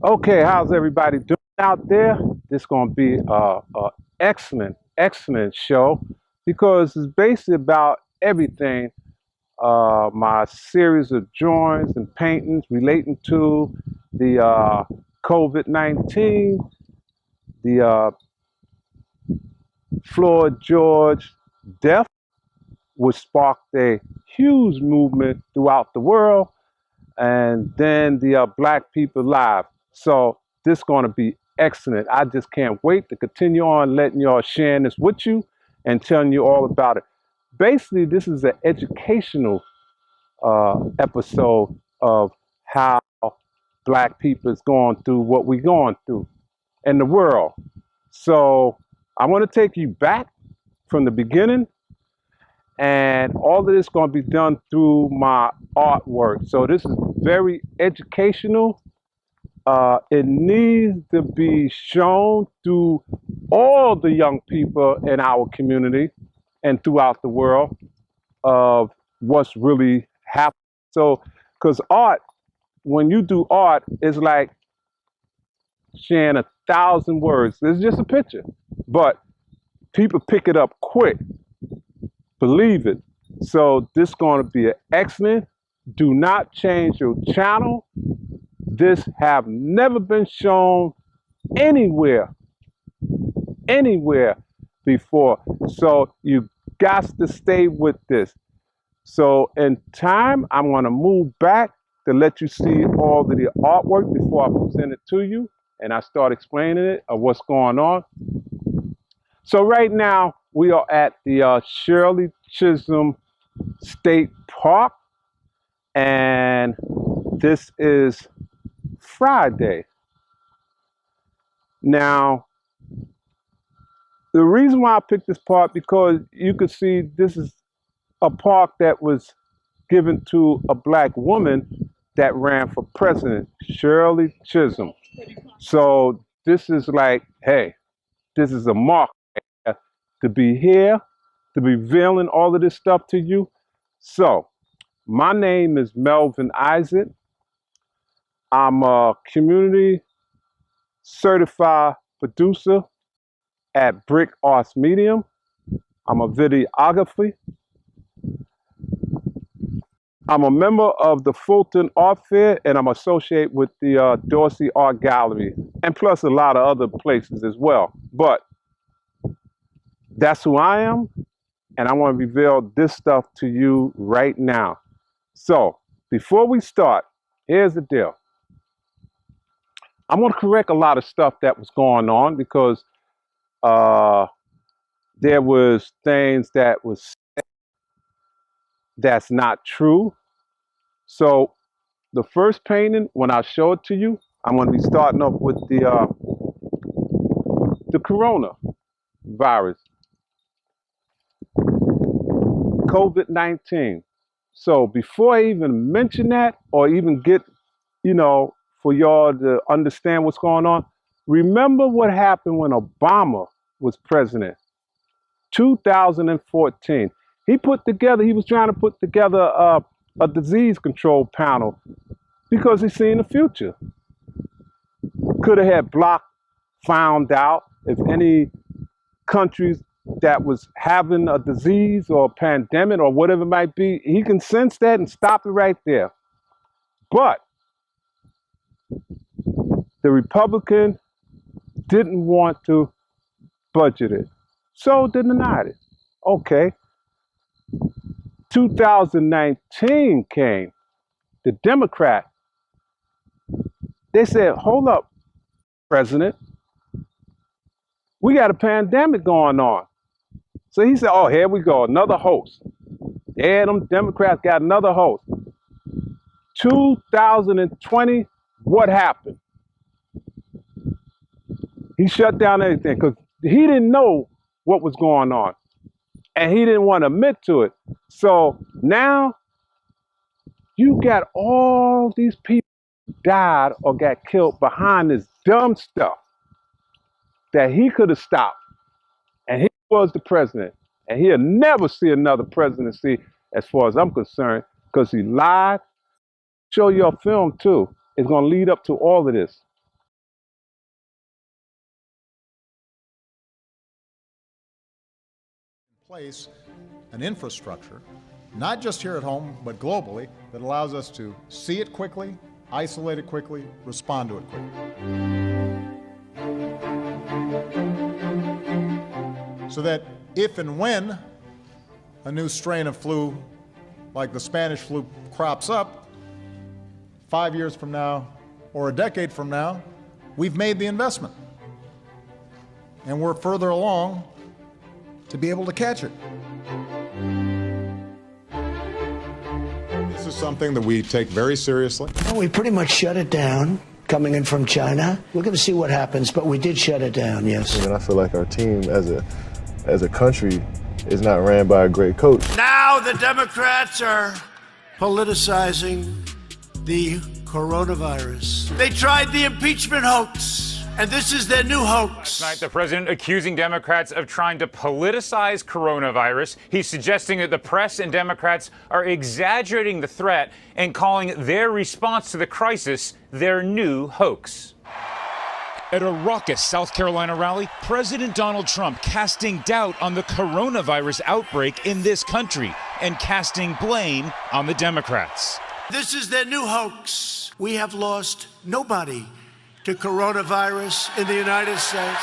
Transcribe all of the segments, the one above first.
Okay, how's everybody doing out there? This is going to be a excellent show because it's basically about everything. My series of drawings and paintings relating to the COVID-19, the Floyd George death, which sparked a huge movement throughout the world, and then the Black People Live. So this is going to be excellent. I just can't wait to continue on letting y'all sharing this with you and telling you all about it. Basically, this is an educational episode of how Black people is going through what we're going through in the world. So I want to take you back from the beginning, and all of this is going to be done through my artwork. So this is very educational. It needs to be shown to all the young people in our community and throughout the world of what's really happening. So, because art, when you do art, it's like sharing 1,000 words. It's just a picture, but people pick it up quick. Believe it. So this is going to be an excellent. Do not change your channel. This have never been shown anywhere before. So you got to stay with this. So in time, I'm going to move back to let you see all of the artwork before I present it to you and I start explaining it of what's going on. So right now we are at the Shirley Chisholm State Park, and this is Friday. Now, the reason why I picked this park because you could see this is a park that was given to a Black woman that ran for president, Shirley Chisholm. So this is like, hey, this is a mark to be here, to be revealing all of this stuff to you. So my name is Melvin Isaac. I'm a community certified producer at BRIC Arts Medium. I'm a videographer. I'm a member of the Fulton Art Fair, and I'm associated with the Dorsey Art Gallery, and plus a lot of other places as well. But that's who I am, and I want to reveal this stuff to you right now. So before we start, here's the deal. I'm going to correct a lot of stuff that was going on because there was things that was that's not true. So the first painting, when I show it to you, I'm going to be starting off with the coronavirus, COVID-19. So before I even mention that or even get, for y'all to understand what's going on, remember what happened when Obama was president, 2014. He was trying to put together a disease control panel because he's seeing the future. Could have had Block found out if any countries that was having a disease or a pandemic or whatever it might be, he can sense that and stop it right there. But the Republican didn't want to budget it, so they denied it. Okay. 2019 came. The Democrat, they said, hold up, President, we got a pandemic going on. So he said, oh, here we go, another host. Yeah, them Democrats got another host. 2020, what happened? He shut down everything because he didn't know what was going on. And he didn't want to admit to it. So now you got all these people died or got killed behind this dumb stuff that he could have stopped. And he was the president. And he'll never see another presidency as far as I'm concerned because he lied. Show you a film too. It's going to lead up to all of this. place an infrastructure, not just here at home, but globally, that allows us to see it quickly, isolate it quickly, respond to it quickly. So that if and when a new strain of flu, like the Spanish flu, crops up 5 years from now or a decade from now, we've made the investment. And we're further along to be able to catch it. This is something that we take very seriously. Well, we pretty much shut it down coming in from China. We're going to see what happens, but we did shut it down, yes. And I feel like our team as a country is not ran by a great coach. Now the Democrats are politicizing the coronavirus. They tried the impeachment hoax, and this is their new hoax. Last night, the president accusing Democrats of trying to politicize coronavirus. He's suggesting that the press and Democrats are exaggerating the threat and calling their response to the crisis their new hoax. At a raucous South Carolina rally, President Donald Trump casting doubt on the coronavirus outbreak in this country and casting blame on the Democrats. This is their new hoax. We have lost nobody to coronavirus in the United States.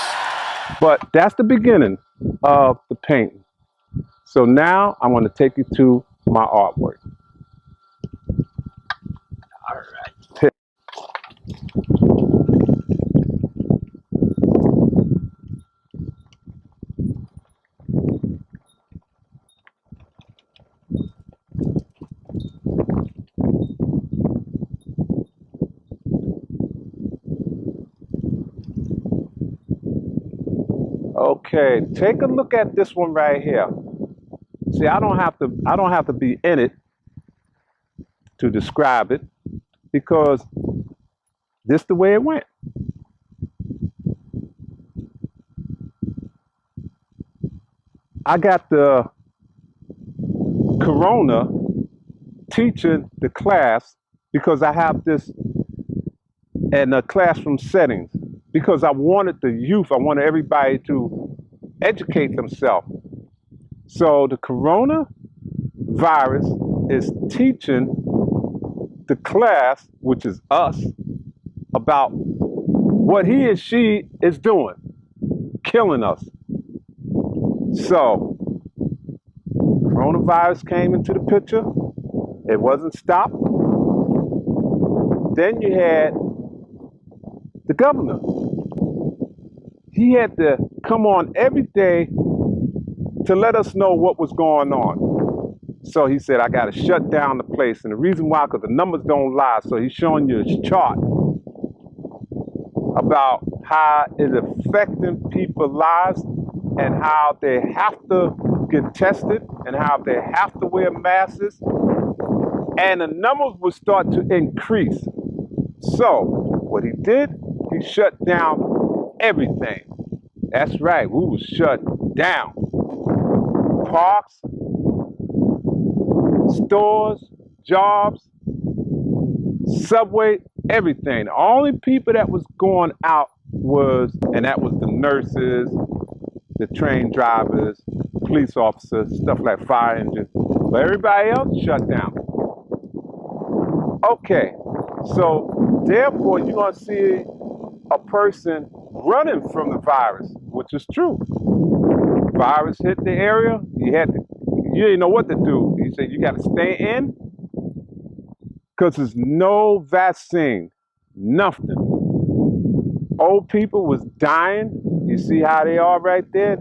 But that's the beginning of the painting. So now I want to take you to my artwork. All right. Okay, take a look at this one right here. See, I don't have to be in it to describe it because this is the way it went. I got the corona teaching the class because I have this in the classroom settings. Because I wanted the youth, I wanted everybody to educate themselves. So the coronavirus is teaching the class, which is us, about what he and she is doing, killing us. So coronavirus came into the picture. It wasn't stopped. Then you had the governor. He had to come on every day to let us know what was going on. So he said, I got to shut down the place. And the reason why, because the numbers don't lie. So he's showing you a chart about how it's affecting people's lives and how they have to get tested and how they have to wear masks. And the numbers will start to increase. So what he did, he shut down everything. That's right, we was shut down. Parks, stores, jobs, subway, everything. The only people that was going out was the nurses, the train drivers, police officers, stuff like fire engines. But everybody else shut down. Okay, so therefore you're gonna see a person running from the virus, which is true. Virus hit the area, you didn't know what to do. He said you got to stay in because there's no vaccine, nothing. Old people was dying. You see how they are right there?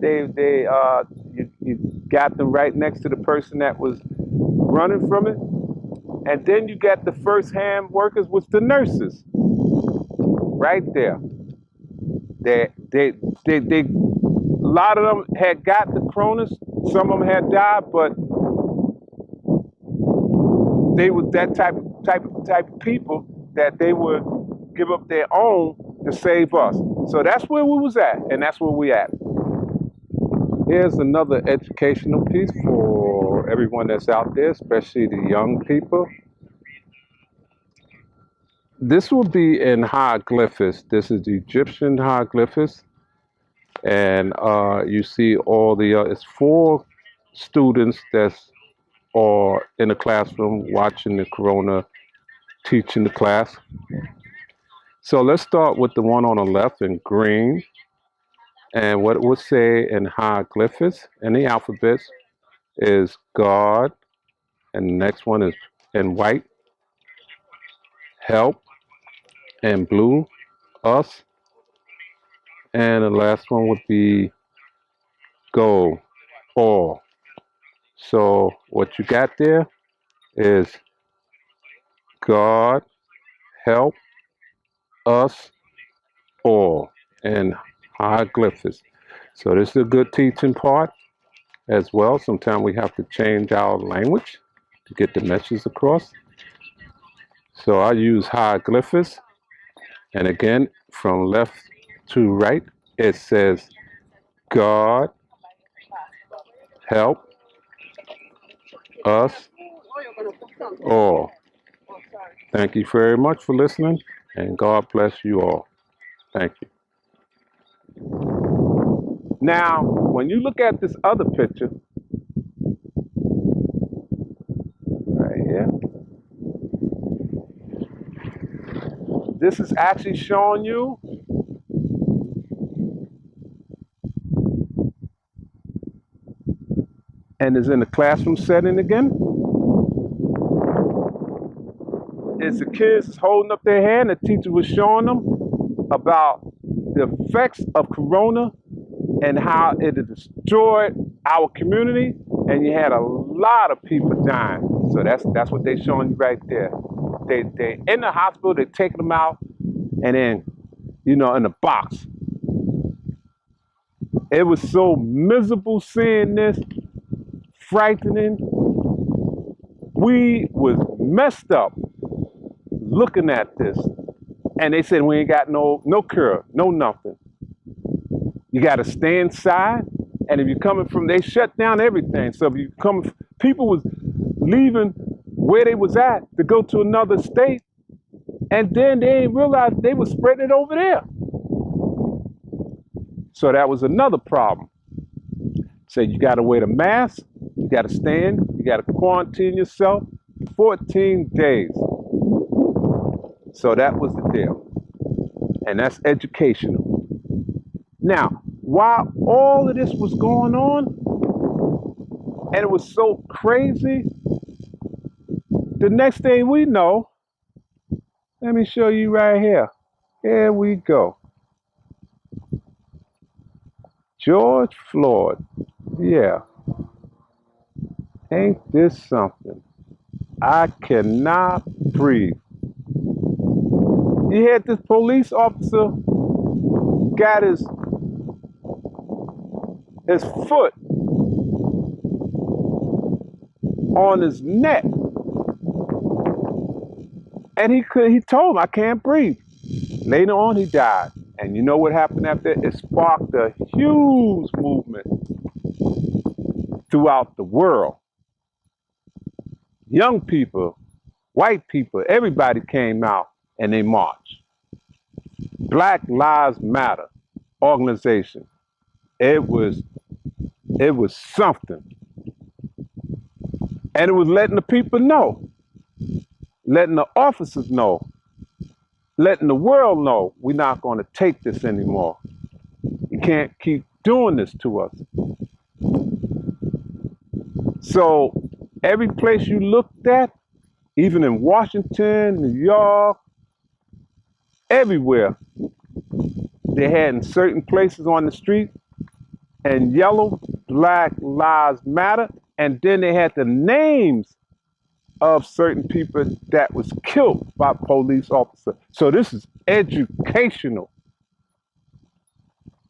You got them right next to the person that was running from it. And then you got the first-hand workers, was the nurses, right there. A lot of them had got the coronas. Some of them had died, but they was that type of people that they would give up their own to save us. So that's where we was at, and that's where we at. Here's another educational piece for everyone that's out there, especially the young people. This will be in hieroglyphics. This is the Egyptian hieroglyphics. And you see all the, it's 4 students that's or in the classroom watching the corona teaching the class. So let's start with the one on the left in green. And what it would say in hieroglyphics in the alphabets is God. And the next one is in white, help. In blue, us. And the last one would be go, all. So what you got there is God, help, us, all, and hieroglyphics. So this is a good teaching part as well. Sometimes we have to change our language to get the message across. So I use hieroglyphics. And again, from left to right, it says God, help, us, all. Thank you very much for listening, and God bless you all. Thank you. Now, when you look at this other picture, right here, this is actually showing you and is in the classroom setting again. Is the kids holding up their hand, the teacher was showing them about the effects of corona and how it destroyed our community, and you had a lot of people dying. So that's what they're showing you right there. They in the hospital, they're taking them out, and then, in a box. It was so miserable seeing this, frightening. We was messed up looking at this. And they said, we ain't got no cure, no nothing. You got to stay inside. And if you're coming from, they shut down everything. So if you come, people was leaving where they was at to go to another state. And then they didn't realize they were spreading it over there. So that was another problem. So you got to wear the mask. You got to stand. You got to quarantine yourself 14 days. So that was the deal. And that's educational. Now, while all of this was going on, and it was so crazy, the next thing we know, let me show you right here. Here we go. George Floyd. Yeah. Ain't this something? I cannot breathe. You had this police officer got his foot on his neck, and he told him, I can't breathe. Later on, he died. And you know what happened after that? It sparked a huge movement throughout the world. Young people, white people, everybody came out and they marched. Black Lives Matter organization. It was something. And it was letting the people know, letting the officers know, letting the world know we're not going to take this anymore. You can't keep doing this to us. So every place you looked at, even in Washington, New York, everywhere, they had in certain places on the street, and yellow, Black Lives Matter, and then they had the names of certain people that was killed by police officers. So this is educational.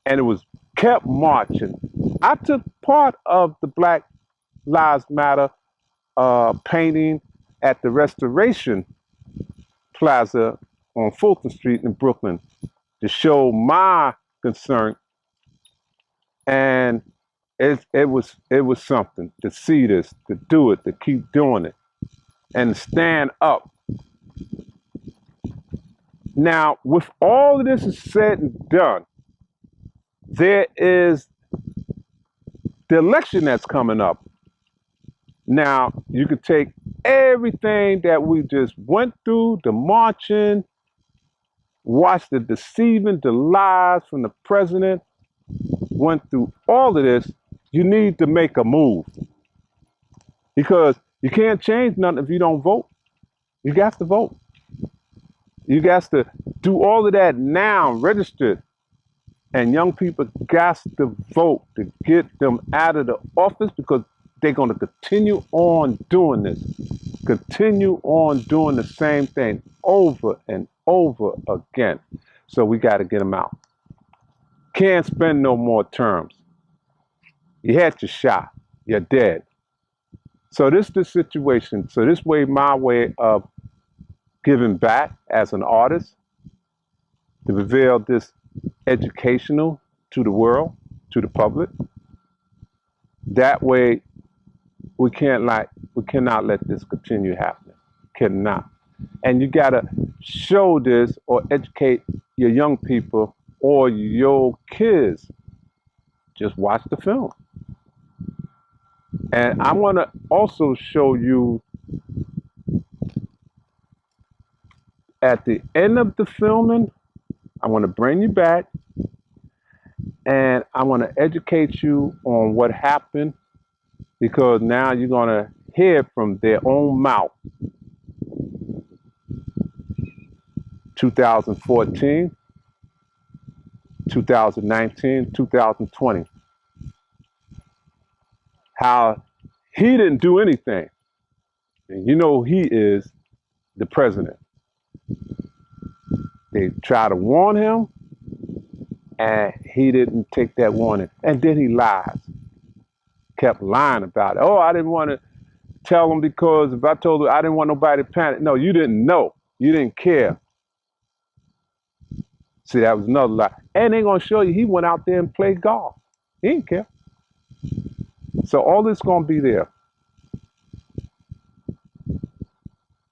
And it was kept marching. I took part of the Black Lives Matter painting at the Restoration Plaza on Fulton Street in Brooklyn to show my concern. And it was something to see this, to do it, to keep doing it, and stand up. Now, with all of this is said and done, there is the election that's coming up. Now, you could take everything that we just went through, the marching, watch the deceiving, the lies from the president, went through all of this. You need to make a move because you can't change nothing if you don't vote. You got to vote. You got to do all of that now, registered. And young people got to vote to get them out of the office because they're going to continue on doing this. Continue on doing the same thing over and over again. So we got to get them out. Can't spend no more terms. You had your shot. You're dead. So this is the situation. So this way, my way of giving back as an artist to reveal this educational to the world, to the public. That way, we cannot let this continue happening. Cannot. And you gotta show this or educate your young people or your kids. Just watch the film. And I want to also show you at the end of the filming, I want to bring you back and I want to educate you on what happened because now you're going to hear from their own mouth. 2014, 2019, 2020. How he didn't do anything. And you know he is the president. They try to warn him, and he didn't take that warning. And then he lies. Kept lying about it. Oh, I didn't want to tell him because if I told him I didn't want nobody to panic. No, you didn't know. You didn't care. See, that was another lie. And they're going to show you he went out there and played golf. He didn't care. So all this going to be there.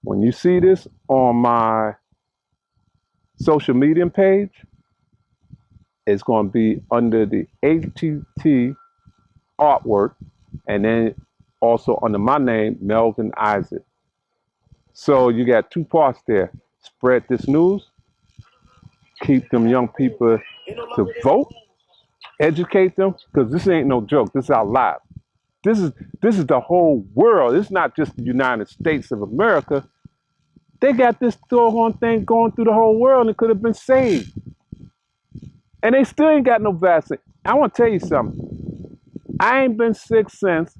When you see this on my social media page, it's going to be under the ATT artwork and then also under my name, Melvin Isaac. So you got two parts there. Spread this news, keep them young people to vote, educate them, because this ain't no joke. This is our lives. This is the whole world. It's not just the United States of America. They got this doggone thing going through the whole world and it could have been saved. And they still ain't got no vaccine. I want to tell you something. I ain't been sick since,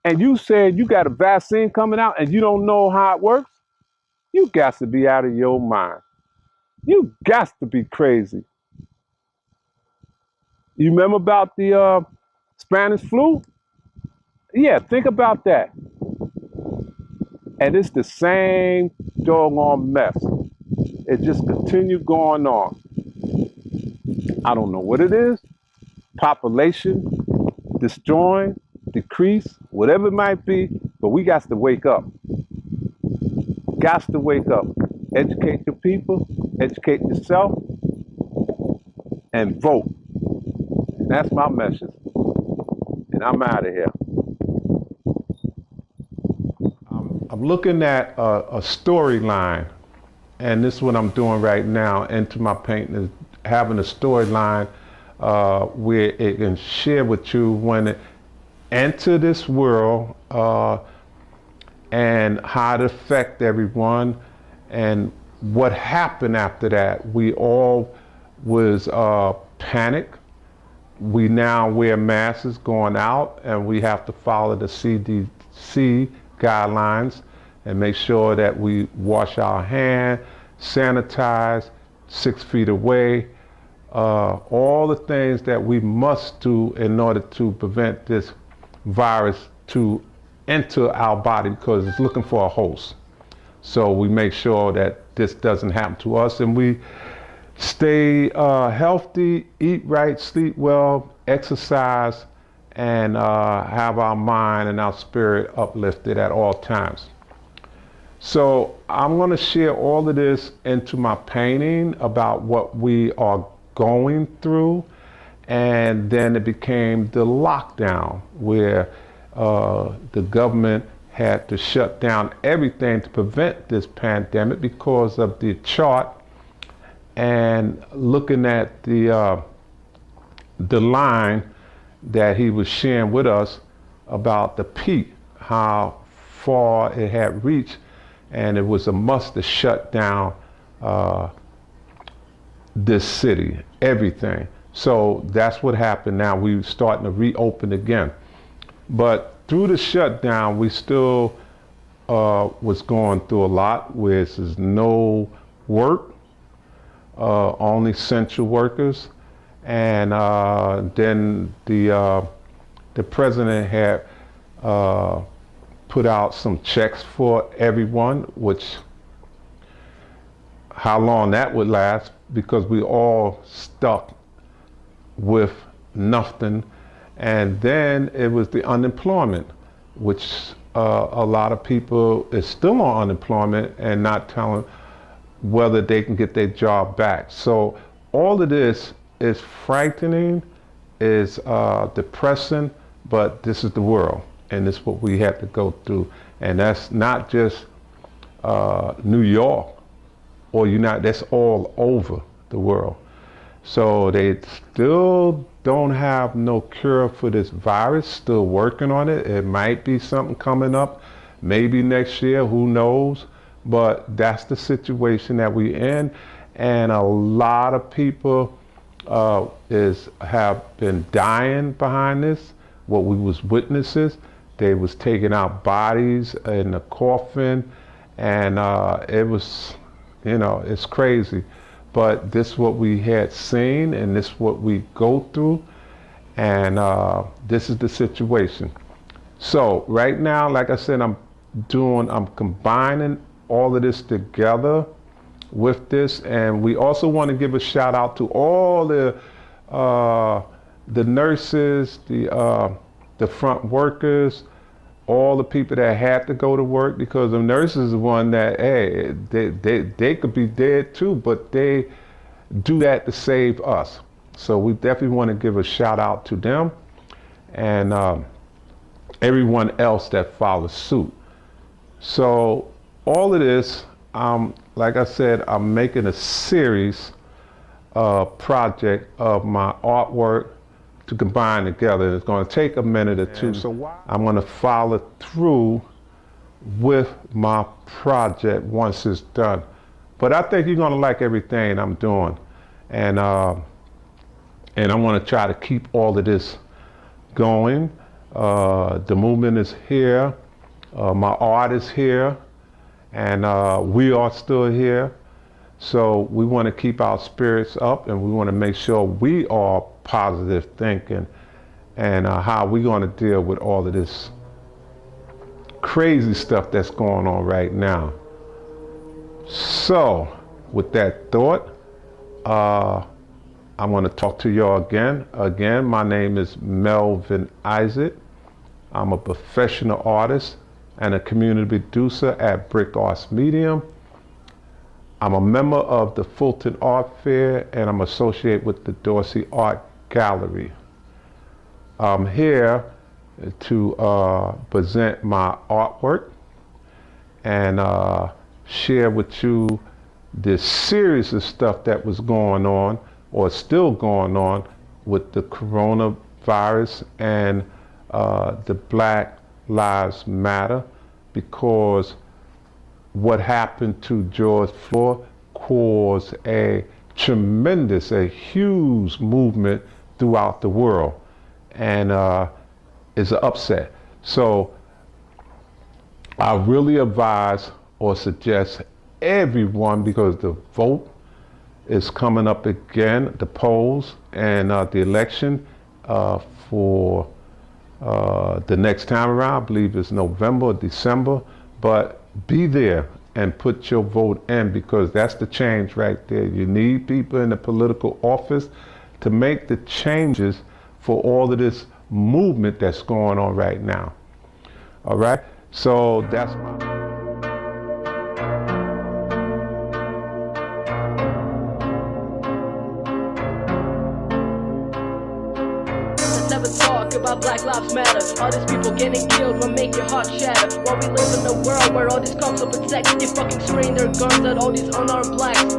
and you said you got a vaccine coming out and you don't know how it works? You got to be out of your mind. You got to be crazy. You remember about the Spanish flu? Yeah, think about that. And it's the same doggone mess. It just continued going on. I don't know what it is. Population, destroying, decrease, whatever it might be, but we got to wake up. Got to wake up. Educate your people, educate yourself, and vote. And that's my message. And I'm out of here. I'm looking at a storyline, and this is what I'm doing right now into my painting, is having a storyline where it can share with you when it enter this world and how it affect everyone and what happened after that. We all was panic. We now wear masks going out, and we have to follow the CDC guidelines and make sure that we wash our hands, sanitize, 6 feet away, all the things that we must do in order to prevent this virus to enter our body because it's looking for a host. So we make sure that this doesn't happen to us, and we stay healthy, eat right, sleep well, exercise, and have our mind and our spirit uplifted at all times. So I'm going to share all of this into my painting about what we are going through, and then it became the lockdown where the government had to shut down everything to prevent this pandemic because of the chart and looking at the line that he was sharing with us about the peak, how far it had reached, and it was a must to shut down this city, everything. So that's what happened. Now we're starting to reopen again. But through the shutdown, we still was going through a lot where there's no work, only essential workers. And then the president had put out some checks for everyone, which how long that would last, because we all stuck with nothing. And then it was the unemployment, which a lot of people is still on unemployment and not telling whether they can get their job back. So all of this is frightening, is depressing, but this is the world, and this is what we have to go through. And that's not just New York or that's all over the world. So they still don't have no cure for this virus, still working on it. It might be something coming up, maybe next year, who knows? But that's the situation that we're in. And a lot of people have been dying behind this. What we was witnesses, they was taking out bodies in the coffin, and it was, it's crazy. But this is what we had seen, and this is what we go through, and this is the situation. So right now, like I said, I'm combining all of this together with this, and we also want to give a shout out to all the nurses, the front workers, all the people that had to go to work, because the nurses are the one that, hey, they could be dead too, but they do that to save us. So we definitely want to give a shout out to them and everyone else that follows suit. So all of this, like I said, I'm making a series project of my artwork to combine together. It's going to take a minute or two. So I'm going to follow through with my project once it's done. But I think you're going to like everything I'm doing. And I want to try to keep all of this going. The movement is here. My art is here. And we are still here. So we want to keep our spirits up, and we want to make sure we are positive thinking, and how we're going to deal with all of this crazy stuff that's going on right now. So with that thought, I'm going to talk to y'all again. Again, my name is Melvin Isaac. I'm a professional artist and a community producer at BRIC Arts Medium. I'm a member of the Fulton Art Fair, and I'm associated with the Dorsey Art Gallery. I'm here to present my artwork and share with you this series of stuff that was going on, or still going on, with the coronavirus and the Black Lives Matter, because what happened to George Floyd caused a huge movement throughout the world, and is an upset. So I really advise or suggest everyone, because the vote is coming up again, the polls, and the election for the next time around, I believe it's November or December, but be there and put your vote in, because that's the change right there. You need people in the political office to make the changes for all of this movement that's going on right now. All right? So that's my... The have a talk about Black Lives Matter. All these people getting killed will make your heart shatter. While we live in a world where all these cops will protect, they fucking swing their guns at all these unarmed blacks.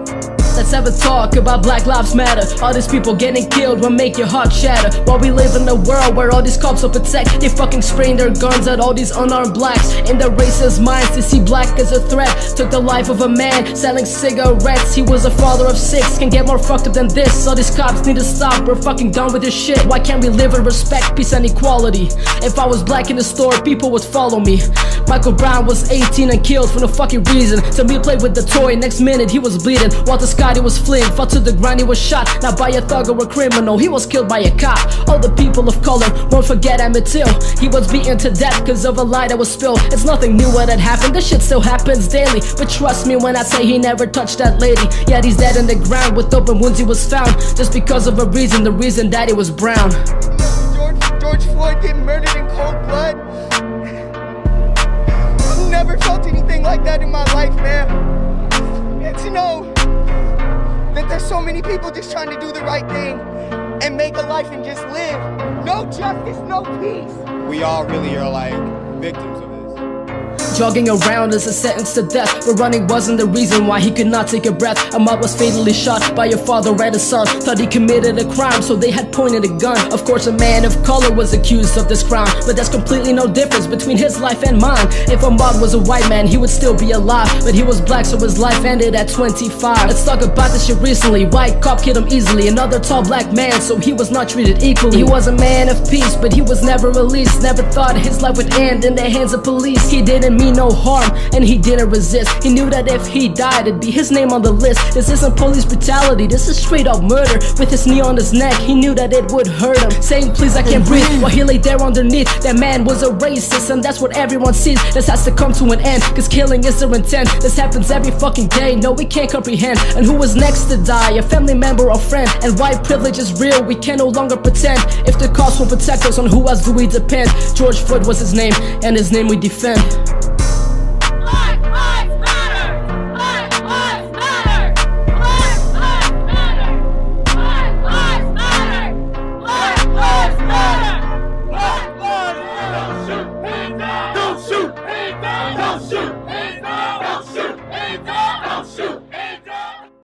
Let's have a talk about Black Lives Matter. All these people getting killed will make your heart shatter. While we live in a world where all these cops will protect, they fucking spraying their guns at all these unarmed blacks. In their racist minds, they see black as a threat. Took the life of a man selling cigarettes. He was a father of 6, can get more fucked up than this. All these cops need to stop, we're fucking done with this shit. Why can't we live with respect, peace and equality? If I was black in the store, people would follow me. Michael Brown was 18 and killed for no fucking reason. Till me played with the toy, next minute he was bleeding. Walter Scott, he was fleeing, fell to the ground, he was shot. Not by a thug or a criminal, he was killed by a cop. All the people of color won't forget Emmett Till. He was beaten to death cause of a lie that was spilled. It's nothing new what had happened, this shit still happens daily. But trust me when I say he never touched that lady. Yet he's dead in the ground with open wounds he was found. Just because of a reason, the reason that he was brown. George Floyd getting murdered in cold blood. I've never felt anything like that in my life, man. And to know that there's so many people just trying to do the right thing and make a life and just live. No justice, no peace. We all really are like victims of this. Jogging around is a sentence to death, but running wasn't the reason why he could not take a breath. Ahmad was fatally shot by a father and a son. Thought he committed a crime, so they had pointed a gun. Of course, a man of color was accused of this crime, but there's completely no difference between his life and mine. If Ahmad was a white man, he would still be alive, but he was black, so his life ended at 25. Let's talk about this shit recently. White cop killed him easily, another tall black man, so he was not treated equally. He was a man of peace, but he was never released. Never thought his life would end in the hands of police. He didn't mean no harm, and he didn't resist. He knew that if he died, it'd be his name on the list. This isn't police brutality, this is straight up murder. With his knee on his neck, he knew that it would hurt him, saying please I can't breathe, while he lay there underneath. That man was a racist, and that's what everyone sees. This has to come to an end, cause killing is their intent. This happens every fucking day, no we can't comprehend. And who was next to die, a family member or friend? And white privilege is real, we can no longer pretend. If the cops will protect us, on who else do we depend? George Floyd was his name, and his name we defend.